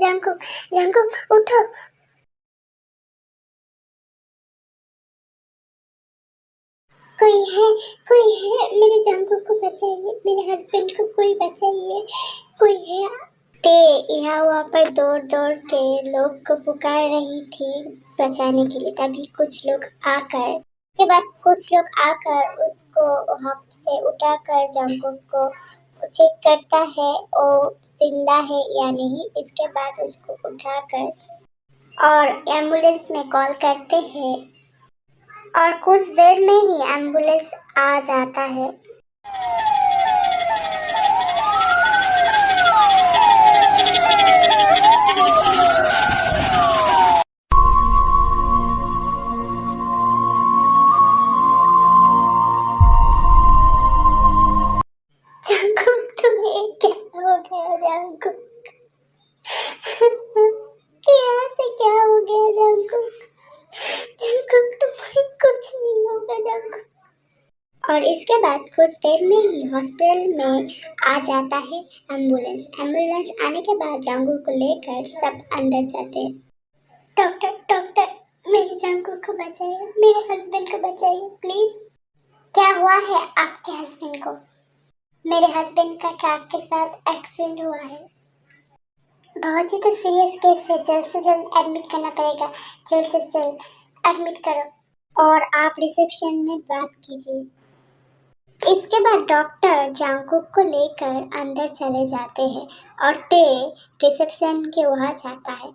Jungkook, Jungkook उठो। कोई है, मेरे जंकुक को बचाइए, मेरे हस्बैंड को कोई बचाइए, कोई है। ते यहाँ वहाँ पर दौड़ दौड़ के लोग को पुकार रही थी बचाने के लिए। तभी कुछ लोग आकर, के बाद कुछ लोग आकर उसको वहाँ से उठाकर जंकुक को चेक करता है और जिंदा है या नहीं। इसके बाद उसको उठाकर और एम्बुलेंस में कॉल करते हैं और कुछ देर में ही एम्बुलेंस आ जाता है। जंकुक तुम्हें क्या हो गया जंकुक? यहाँ से क्या हो गया जंकुक? जंकुक तुम्हें कुछ नहीं होगा जंकुक। और इसके बाद कुछ देर में ही हॉस्पिटल में आ जाता है एम्बुलेंस। एम्बुलेंस आने के बाद जंकुक को लेकर सब अंदर जाते हैं। डॉक्टर डॉक्टर, मेरे जंकुक को बचाइए, मेरे हस्बैंड को बचाइए प्लीज। क्या हुआ है आपके हस्बैंड को? मेरे हस्बैंड का ट्रक के साथ एक्सीडेंट हुआ है। बहुत ही तो सीरियस केस है, जल्द से जल्द एडमिट करना पड़ेगा, जल्द से जल्द एडमिट करो। और आप रिसेप्शन में बात कीजिए। इसके बाद डॉक्टर जंकुक को लेकर अंदर चले जाते हैं और ते रिसेप्शन के वहाँ जाता है।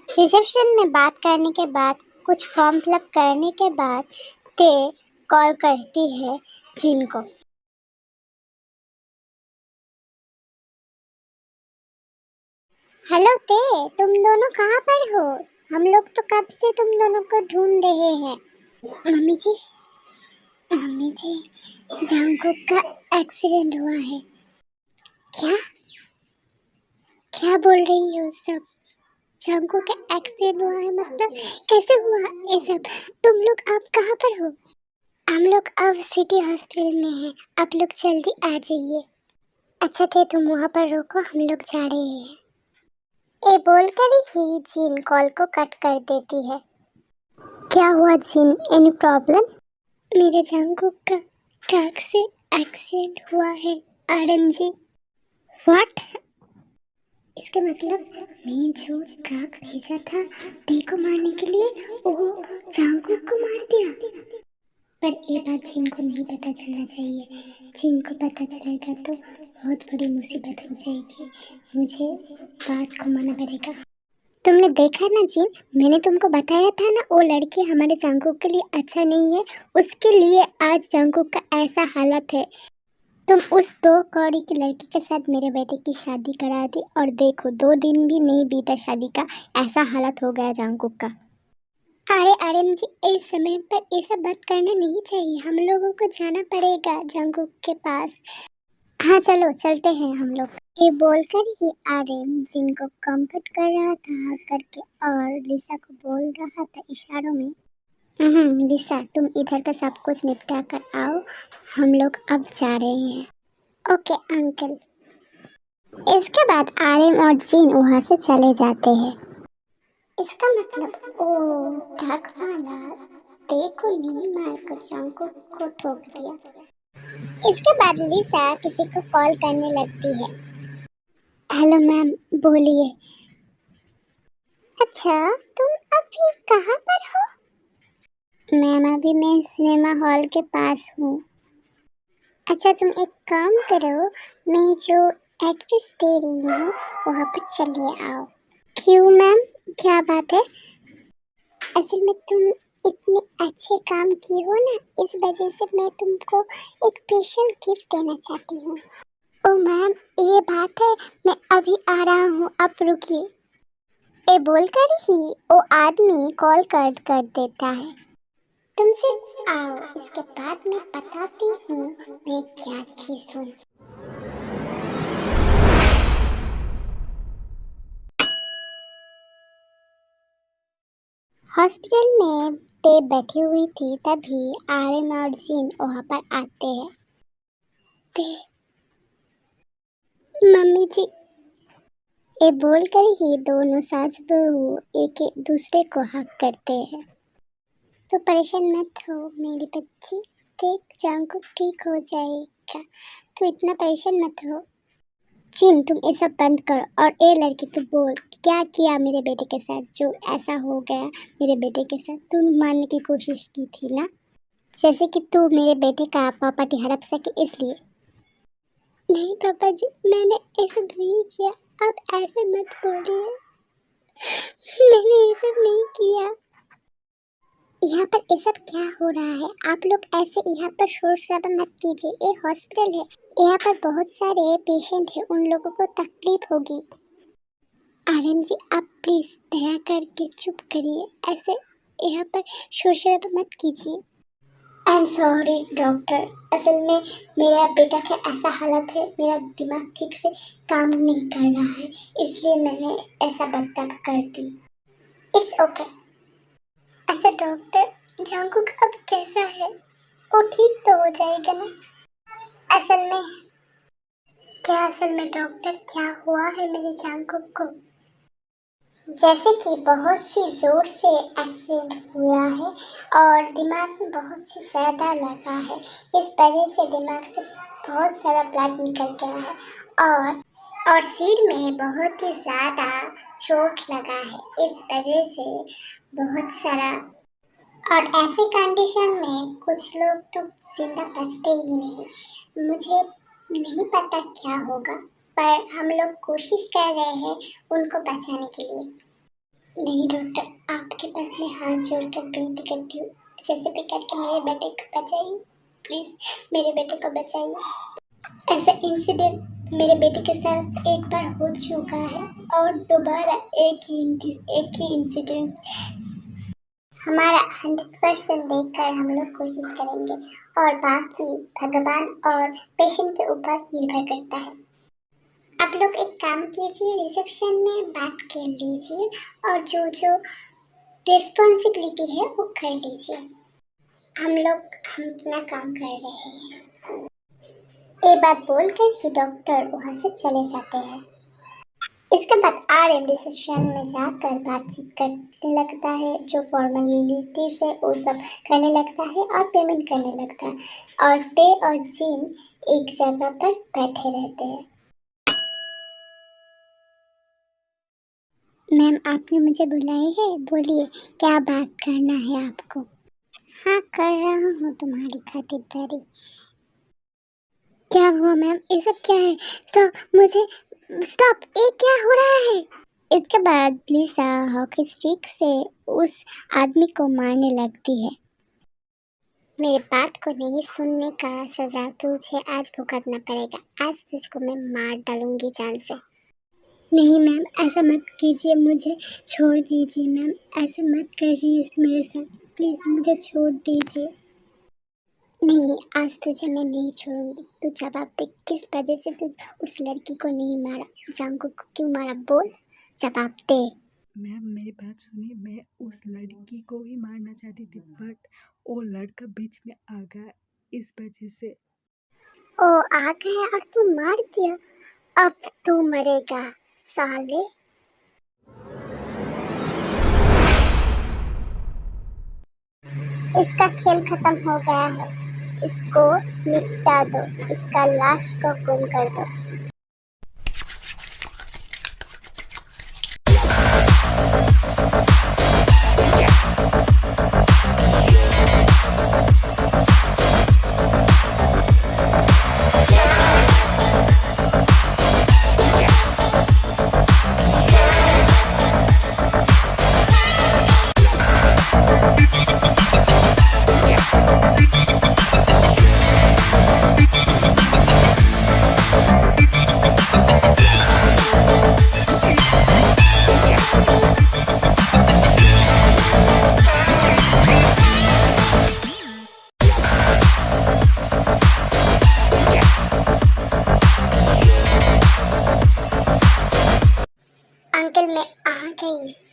रिसेप्शन में बात करने के बाद, कुछ फॉर्म फिलअप करने के बाद ते कॉल करती है जिन को। हेलो ते, तुम दोनों कहाँ पर हो? हम लोग तो कब से तुम दोनों को ढूंढ रहे हैं। मम्मी जी, जंकुक का एक्सीडेंट हुआ है। क्या क्या बोल रही हो सब? जंकुक का एक्सीडेंट हुआ है मतलब कैसे हुआ ये सब? तुम लोग अब कहाँ पर हो? हम लोग अब सिटी हॉस्पिटल में हैं, आप लोग जल्दी आ जाइए। अच्छा थे, तुम वहाँ पर रुको, हम लोग जा रहे हैं। ये बोलकर ही जिन कॉल को कट कर देती है। क्या हुआ जिन, एनी प्रॉब्लम? मेरे जंकुक का ट्रक से एक्सीडेंट हुआ है आरएम जी। व्हाट? इसके मतलब मैं जो ट्रक भेजा था टी को मारने के लिए, वो जंकुक को मार दिया। पर ये बात जिन को नहीं पता चलना चाहिए। जिन को पता चलेगा तो बहुत बड़ी मुसीबत हो जाएगी। मुझे बात को मानना पड़ेगा। तुमने देखा ना जिन, मैंने तुमको बताया था ना, वो लड़की हमारे जंकुक के लिए अच्छा नहीं है, उसके लिए आज जंकुक का ऐसा हालत है। तुम उस 2 कौड़ी की लड़की के साथ मेरे बेटे की शादी करा दी और देखो 2 दिन भी नहीं बीता शादी का, ऐसा हालत हो गया जंकुक का। अरे आरएम जी, इस समय पर ये सब बात करना नहीं चाहिए। हम लोगों को जाना पड़ेगा जंकुक के पास। हाँ चलो चलते हैं हम लोग। ये बोलकर ही आरएम जिनको कंफर्ट कर रहा था करके और लिसा को बोल रहा था इशारों में, लिसा तुम इधर का सब कुछ निपटा कर आओ, हम लोग अब जा रहे हैं। Okay uncle. इसके बाद आरएम और जिन वहाँ से चले जाते हैं। इसका मतलब ओ ठग वाला देखो नहीं मारकर जंकुक को ठोक दिया। इसके बाद लिसा किसी को कॉल करने लगती है। हेलो मैम, बोलिए। अच्छा, तुम अभी कहाँ पर हो? मैम अभी मैं सिनेमा हॉल के पास हूँ। अच्छा तुम एक काम करो, मैं जो एड्रेस दे रही हूँ वहाँ पर चलिए आओ। क्यों मैम, क्या बात है? असल में तुम इतने अच्छे काम किए हो ना, इस वजह से मैं तुमको एक स्पेशल गिफ्ट देना चाहती हूँ। ओ मैम, ये बात है, मैं अभी आ रहा हूँ, आप रुकिए। ये बोलकर ही वो आदमी कॉल कर देता है। तुम सिर्फ आओ, इसके बाद मैं बताती हूँ मैं क्या चीज़ हूँ। हॉस्पिटल में ते बैठी हुई थी, तभी आर्यन और जिन वहाँ पर आते हैं। ते, मम्मी जी, ये बोलकर ही दोनों सास बहू एक दूसरे को हक करते हैं। तो परेशान मत हो मेरी बच्ची, देख जंकुक ठीक हो जाएगा, तो इतना परेशान मत हो। चिन तुम ये सब बंद करो, और ए लड़की तू बोल क्या किया मेरे बेटे के साथ, जो ऐसा हो गया मेरे बेटे के साथ। तू मारने की कोशिश की थी ना, जैसे कि तू मेरे बेटे का प्रॉपर्टी हड़प सके इसलिए। नहीं पापा जी, मैंने ये सब नहीं किया, आप ऐसे मत बोलिए, मैंने ये सब नहीं किया। यहाँ पर ये सब क्या हो रहा है? आप लोग ऐसे यहाँ पर शोर शराबा मत कीजिए, ये हॉस्पिटल है, यहाँ पर बहुत सारे पेशेंट हैं, उन लोगों को तकलीफ होगी। आर्यन जी आप प्लीज दया करके चुप करिए, ऐसे यहाँ पर शोर शराबा मत कीजिए। आई एम सॉरी डॉक्टर, असल में मेरा बेटा का ऐसा हालत है, मेरा दिमाग ठीक से काम नहीं कर रहा है, इसलिए मैंने ऐसा बर्ताव कर दी। It's okay. अच्छा डॉक्टर, जंकुक अब कैसा है? वो ठीक तो हो जाएगा ना? असल में डॉक्टर क्या हुआ है मेरे जंकुक को? जैसे कि बहुत सी जोर से एक्सीडेंट हुआ है और दिमाग में बहुत सी ज़्यादा लगा है, इस वजह से दिमाग से बहुत सारा ब्लड निकल गया है और सिर में बहुत ही ज़्यादा चोट लगा है, इस वजह से बहुत सारा। और ऐसे कंडीशन में कुछ लोग तो जिंदा बचते ही नहीं। मुझे नहीं पता क्या होगा, पर हम लोग कोशिश कर रहे हैं उनको बचाने के लिए। नहीं डॉक्टर, आपके पास मैं हाथ जोड़कर विनती करती हूँ, जैसे भी करके मेरे बेटे को बचाइए, प्लीज़ मेरे बेटे को बचाइए। ऐसा इंसिडेंट मेरे बेटे के साथ एक बार हो चुका है और दोबारा एक ही इंसिडेंट। हमारा 100% देखकर हम लोग कोशिश करेंगे और बाकी भगवान और पेशेंट के ऊपर निर्भर करता है। आप लोग एक काम कीजिए, रिसेप्शन में बात कर लीजिए और जो रिस्पॉन्सिबिलिटी है वो कर लीजिए। हम अपना काम कर रहे हैं। ये बात बोलकर ही डॉक्टर वहाँ से चले जाते हैं। इसके बाद आरएम रिसेप्शन में जाकर बातचीत करने लगता है, जो फॉर्मेलिटी से वो सब करने लगता है और पेमेंट करने लगता है, और टे और जिन एक जगह पर बैठे रहते हैं। मैम आपने मुझे बुलाई है, बोलिए क्या बात करना है आपको? हाँ कर रहा हूँ तुम्हारी खातिरदारी। क्या हुआ मैम, ये सब क्या है? स्टॉप, ये क्या हो रहा है? इसके बाद लिसा हॉकी स्टिक से उस आदमी को मारने लगती है। मेरे बात को नहीं सुनने का सजा तुझे आज भुगतना पड़ेगा, आज तुझको मैं मार डालूंगी जान से। नहीं मैम ऐसा मत कीजिए, मुझे छोड़ दीजिए मैम, ऐसा मत करिए मेरे साथ, प्लीज़ मुझे छोड़ दीजिए। नहीं आज तुझे मैं नहीं छोड़ूंगी, तू जवाब दे किस वजह से तू उस लड़की को नहीं मारा, जंकुक को क्यों मारा, बोल जवाब दे। मैम मेरी बात सुनिए, मैं उस लड़की को ही मारना चाहती थी, बट वो लड़का बीच में आ गया, इस वजह से। ओ आ गया और तू मार दिया, अब तू मरेगा साले। इसका खेल खत्म हो गया है, इसको निपटा दो, इसका लाश को गुम कर दो। अंकल मैं आ गई।